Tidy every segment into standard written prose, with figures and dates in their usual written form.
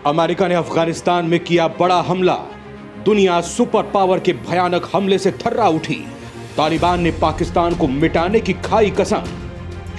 America ने अफगानिस्तान में किया बड़ा हमला। दुनिया सुपर पावर के भयानक हमले से थर्रा उठी। तालिबान ने पाकिस्तान को मिटाने की खाई कसम।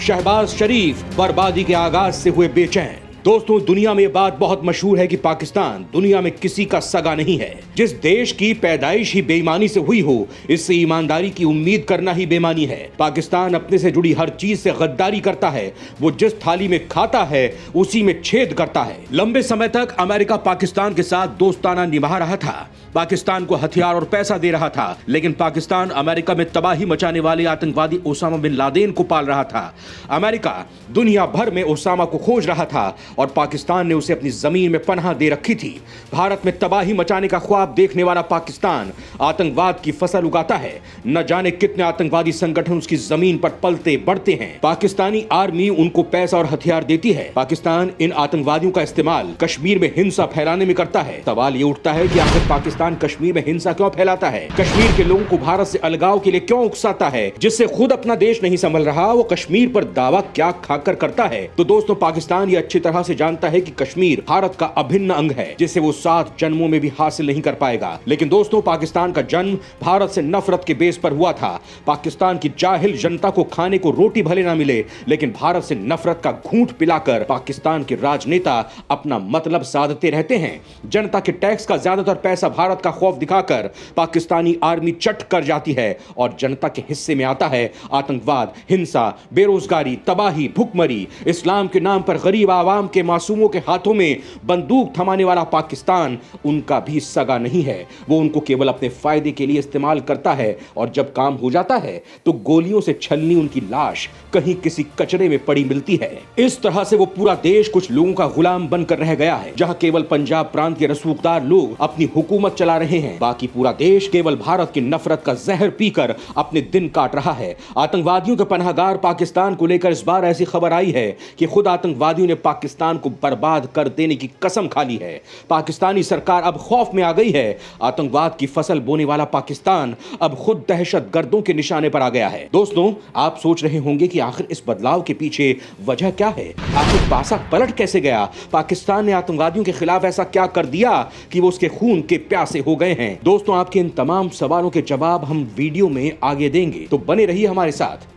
शहबाज शरीफ बर्बादी के आगाज से हुए बेचैन। दोस्तों, दुनिया में यह बात बहुत मशहूर है कि पाकिस्तान दुनिया में किसी का सगा नहीं है। जिस देश की पैदाइश ही बेईमानी से हुई हो, इससे ईमानदारी की उम्मीद करना ही बेईमानी है। पाकिस्तान अपने से जुड़ी हर चीज से गद्दारी करता है। वो जिस थाली में खाता है उसी में छेद करता है। लंबे समय तक अमेरिका पाकिस्तान के साथ दोस्ताना निभा रहा था, पाकिस्तान को हथियार और पैसा दे रहा था, लेकिन पाकिस्तान अमेरिका में तबाही मचाने वाले आतंकवादी ओसामा बिन लादेन को पाल रहा था। अमेरिका दुनिया भर में ओसामा को खोज रहा था और पाकिस्तान ने उसे अपनी जमीन में पनाह दे रखी थी। भारत में तबाही मचाने का ख्वाब देखने वाला पाकिस्तान आतंकवाद की फसल उगाता है। न जाने कितने आतंकवादी संगठन उसकी जमीन पर पलते बढ़ते हैं। पाकिस्तानी आर्मी उनको पैसा और हथियार देती है। पाकिस्तान इन आतंकवादियों का इस्तेमाल कश्मीर में हिंसा फैलाने में करता है। सवाल ये उठता है कि आखिर पाकिस्तान कश्मीर में हिंसा क्यों फैलाता है? कश्मीर के लोगों को भारत से अलगाव के लिए क्यों उकसाता है? जिससे खुद अपना देश नहीं संभल रहा, वो कश्मीर पर दावा क्या खाकर करता है? तो दोस्तों, पाकिस्तान ये अच्छी तरह से जानता है कि कश्मीर भारत का अभिन्न अंग है, जिसे वो 7 जन्मों में भी हासिल नहीं कर पाएगा। लेकिन दोस्तों, पाकिस्तान का जन्म भारत से नफरत के बेस पर हुआ था। पाकिस्तान की जाहिल जनता को खाने को रोटी भले ना मिले, लेकिन भारत से नफरत का घूंट पिलाकर पाकिस्तान के राजनेता अपना मतलब साधते रहते हैं। जनता के टैक्स का ज्यादातर पैसा भारत का खौफ दिखाकर पाकिस्तानी आर्मी चट कर जाती है और जनता के हिस्से में आता है आतंकवाद, हिंसा, बेरोजगारी, तबाही, भुखमरी। इस्लाम के नाम पर गरीब आवाम के मासूमों के हाथों में बंदूक थमाने वाला पाकिस्तान उनका भी सगा नहीं है। वो उनको केवल अपने फायदे के लिए इस्तेमाल करता है और जब काम हो जाता है तो गोलियों से छलनी उनकी लाश कहीं किसी कचरे में पड़ी मिलती है। इस तरह से वो पूरा देश कुछ लोगों का गुलाम बनकर रह गया है। जहां केवल पंजाब प्रांत के रसूखदार लोग अपनी हुकूमत चला रहे हैं, बाकी पूरा देश केवल भारत की नफरत का जहर पीकर अपने दिन काट रहा है। आतंकवादियों के पनाहगार पाकिस्तान को लेकर इस बार ऐसी खबर आई है कि खुद आतंकवादियों ने पाकिस्तान को बर्बाद कर देने की कसम खा ली है। पाकिस्तानी सरकार अब खौफ में आ गई है। आतंकवाद की फसल बोने वाला पाकिस्तान अब खुद दहशतगर्दों के निशाने पर आ गया है। दोस्तों, आप सोच रहे होंगे कि आखिर इस बदलाव के पीछे वजह क्या है? आखिर पासा पलट कैसे गया? पाकिस्तान ने आतंकवादियों के खिलाफ ऐसा क्या कर दिया कि वो उसके खून के प्यासे हो गए हैं? दोस्तों, आपके इन तमाम सवालों के जवाब हम वीडियो में आगे देंगे, तो बने रहिए हमारे साथ।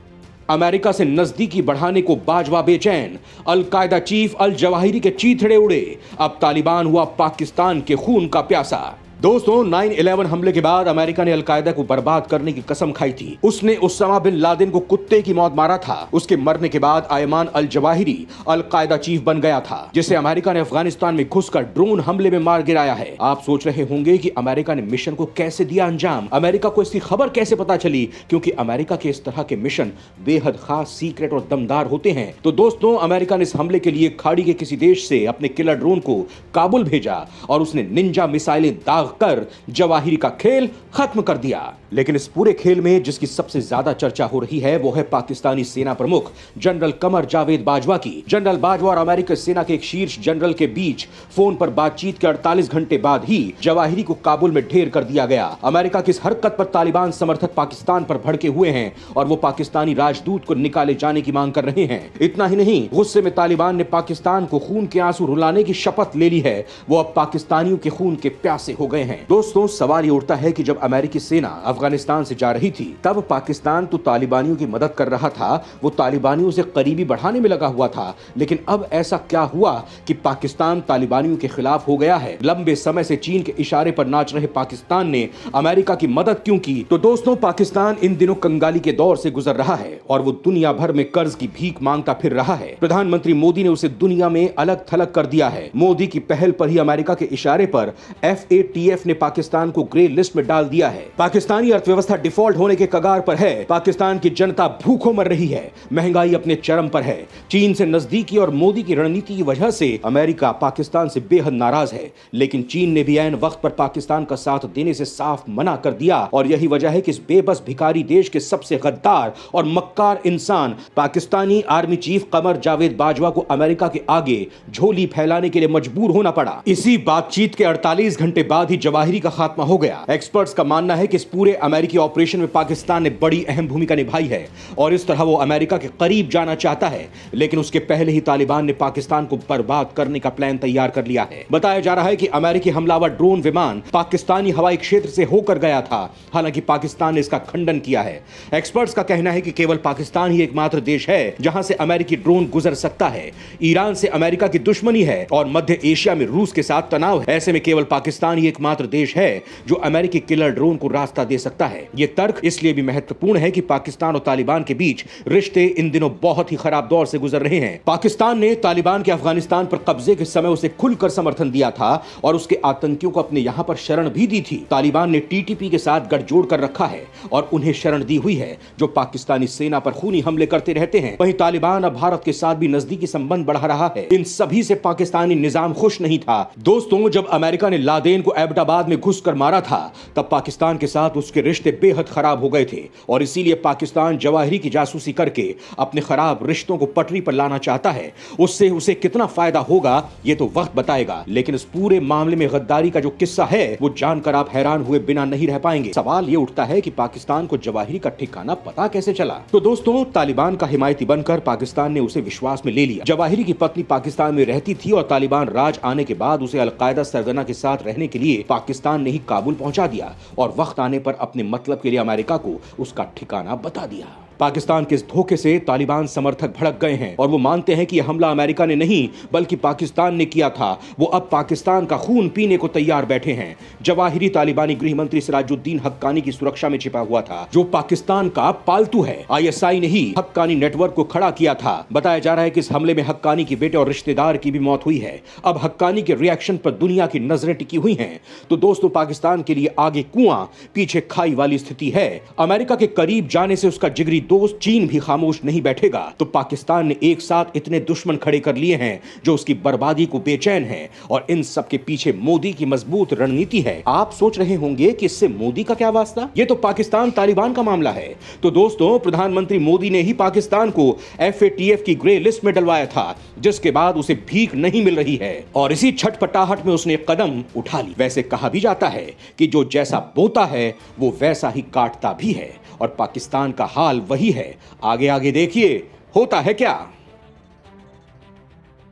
अमेरिका से नजदीकी बढ़ाने को बाजवा बेचैन। अल-कायदा चीफ अल जवाहिरी के चीथड़े उड़े। अब तालिबान हुआ पाकिस्तान के खून का प्यासा। दोस्तों, 9/11 हमले के बाद अमेरिका ने अल-कायदा को बर्बाद करने की कसम खाई थी। उसने ओसामा बिन लादेन को कुत्ते की मौत मारा था। उसके मरने के बाद Ayman al Zawahiri al Qaeda chief बन गया था, जिसे अमेरिका ने अफगानिस्तान में घुसकर ड्रोन हमले में मार गिराया है। आप सोच रहे होंगे कि अमेरिका ने मिशन को कैसे दिया अंजाम? अमेरिका को इसकी खबर कैसे पता चली? क्योंकि अमेरिका के इस तरह के मिशन बेहद खास, सीक्रेट और दमदार होते हैं। तो दोस्तों, अमेरिका ने इस हमले के लिए खाड़ी के किसी देश से अपने किलर ड्रोन को काबुल भेजा और उसने निंजा मिसाइलें दाग कर जवाहिरी का खेल खत्म कर दिया। लेकिन इस पूरे खेल में जिसकी सबसे ज्यादा चर्चा हो रही है वो है पाकिस्तानी सेना प्रमुख जनरल कमर जावेद बाजवा की। जनरल बाजवा और अमेरिकी सेना के एक शीर्ष जनरल के बीच फोन पर बातचीत के 48 घंटे बाद ही जवाहिरी को काबुल में ढेर कर दिया गया। अमेरिका की इस हरकत पर तालिबान समर्थक पाकिस्तान पर भड़के हुए हैं और वो पाकिस्तानी राजदूत को निकाले जाने की मांग कर रहे हैं। इतना ही नहीं, गुस्से में तालिबान ने पाकिस्तान को खून के आंसू रुलाने की शपथ ले ली है। वो अब पाकिस्तानियों के खून के प्यासे हो गए हैं। दोस्तों, सवाल ये उठता है कि जब अमेरिकी सेना अफगानिस्तान से जा रही थी, तब पाकिस्तान तो तालिबानियों की मदद कर रहा था, वो तालिबानियों से करीबी बढ़ाने में लगा हुआ था। लेकिन अब ऐसा क्या हुआ कि पाकिस्तान तालिबानियों के खिलाफ हो गया है? लंबे समय से चीन के इशारे पर नाच रहे पाकिस्तान ने अमेरिका की मदद क्यों की? तो दोस्तों, पाकिस्तान इन दिनों कंगाली के दौर से गुजर रहा है और वो दुनिया भर में कर्ज की भीख मांगता फिर रहा है। प्रधानमंत्री मोदी ने उसे दुनिया में अलग थलग कर दिया है। मोदी की पहल पर ही अमेरिका के इशारे पर FATF ने पाकिस्तान को ग्रे लिस्ट में डाल दिया है। पाकिस्तानी अर्थव्यवस्था डिफॉल्ट होने के कगार पर है। पाकिस्तान की जनता भूखों मर रही है। महंगाई अपने चरम पर है। चीन से नजदीकी और मोदी की रणनीति की वजह से अमेरिका पाकिस्तान से बेहद नाराज है। लेकिन चीन ने भी ऐन वक्त पर पाकिस्तान का साथ देने से साफ मना कर दिया और यही वजह है कि इस बेबस भिखारी देश के सबसे गद्दार और मक्कार मक्कार इंसान पाकिस्तानी आर्मी चीफ कमर जावेद बाजवा को अमेरिका के आगे झोली फैलाने के लिए मजबूर होना पड़ा। इसी बातचीत के 48 घंटे बाद ही जवाहिरी का खात्मा हो गया। एक्सपर्ट्स का मानना है कि इस पूरे अमेरिकी ऑपरेशन में पाकिस्तान ने बड़ी अहम भूमिका निभाई है और इस तरह वो अमेरिका के करीब जाना चाहता है, लेकिन उसके पहले ही तालिबान ने पाकिस्तान को बर्बाद करने का प्लान तैयार कर लिया है। बताया जा रहा है कि अमेरिकी हमलावर ड्रोन विमान पाकिस्तानी हवाई क्षेत्र से होकर गया था, हालांकि पाकिस्तान ने इसका खंडन किया है। एक्सपर्ट्स का कहना है कि केवल पाकिस्तान ही एकमात्र देश है जहां से अमेरिकी ड्रोन गुजर सकता है। ईरान से अमेरिका की दुश्मनी है और मध्य एशिया में रूस के साथ तनाव है। ऐसे में केवल पाकिस्तान ही एकमात्र देश है जो अमेरिकी किलर ड्रोन को रास्ता दे सकता है। यह तर्क इसलिए भी महत्वपूर्ण है कि पाकिस्तान और तालिबान के बीच रिश्ते इन दिनों बहुत ही खराब दौर से गुजर रहे हैं। पाकिस्तान ने तालिबान के अफगानिस्तान पर कब्जे के समय उसे खुलकर समर्थन दिया था और उसके आतंकियों को अपने यहां पर शरण भी दी थी। तालिबान ने टीटीपी के साथ गठजोड़ कर रखा है और उन्हें शरण दी हुई है, जो पाकिस्तानी सेना पर खूनी हमले करते रहते हैं। वहीं तालिबान अब भारत के साथ भी नजदीकी संबंध बढ़ा रहा है। इन सभी से पाकिस्तानी निजाम खुश नहीं था। दोस्तों, जब अमेरिका ने लादेन को एबटाबाद में घुसकर मारा था, तब पाकिस्तान के साथ उसके रिश्ते बेहद खराब हो गए थे और इसीलिए पाकिस्तान जवाहिरी की जासूसी करके अपने खराब रिश्तों को पटरी पर लाना चाहता है। उससे उसे कितना फायदा होगा ये तो वक्त बताएगा, लेकिन इस पूरे मामले में गद्दारी का जो किस्सा है वो जानकर आप हैरान हुए बिना नहीं रह पाएंगे। सवाल ये उठता है कि पाकिस्तान को जवाहिरी का ठिकाना पता कैसे चला? तो दोस्तों, तालिबान का हिमायती बनकर पाकिस्तान ने उसे विश्वास में ले लिया। जवाहिरी की पत्नी पाकिस्तान में रहती थी और तालिबान राज आने के बाद उसे अलकायदा सरगना के साथ रहने के लिए पाकिस्तान ने ही काबुल पहुंचा दिया और वक्त आने पर अपने मतलब के लिए अमेरिका को उसका ठिकाना बता दिया। पाकिस्तान के इस धोखे से तालिबान समर्थक भड़क गए हैं और वो मानते हैं कि यह हमला अमेरिका ने नहीं बल्कि पाकिस्तान ने किया था। वो अब पाकिस्तान का खून पीने को तैयार बैठे हैं। जवाहिरी तालिबानी गृह मंत्री सिराजुद्दीन हक्कानी की सुरक्षा में छिपा हुआ था, जो पाकिस्तान का पालतू है। आईएसआई ने ही हक्कानी नेटवर्क को खड़ा किया था। बताया जा रहा है कि इस हमले में हक्कानी के बेटे और रिश्तेदार की भी मौत हुई है। अब हक्कानी के रिएक्शन पर दुनिया की नजरें टिकी हुई हैं। तो दोस्तों, पाकिस्तान के लिए आगे कुआं पीछे खाई वाली स्थिति है। अमेरिका के करीब जाने से उसका जिगरी दोस्त चीन भी खामोश नहीं बैठेगा। तो पाकिस्तान ने एक साथ इतने दुश्मन खड़े कर लिए हैं जो उसकी बर्बादी को बेचैन है और इन सब के पीछे मोदी की मजबूत रणनीति है। आप सोच रहे होंगे कि इससे मोदी का क्या वास्ता? ये तो पाकिस्तान तालिबान का मामला है। तो दोस्तों, प्रधानमंत्री मोदी ने ही पाकिस्तान को FATF की ग्रे लिस्ट में डलवाया था, जिसके बाद उसे भीख नहीं मिल रही है और इसी छटपटाहट में उसने कदम उठा ली। वैसे कहा भी जाता है कि जो जैसा बोता है वो वैसा ही काटता भी है और पाकिस्तान का हाल वही है। आगे आगे देखिए होता है क्या।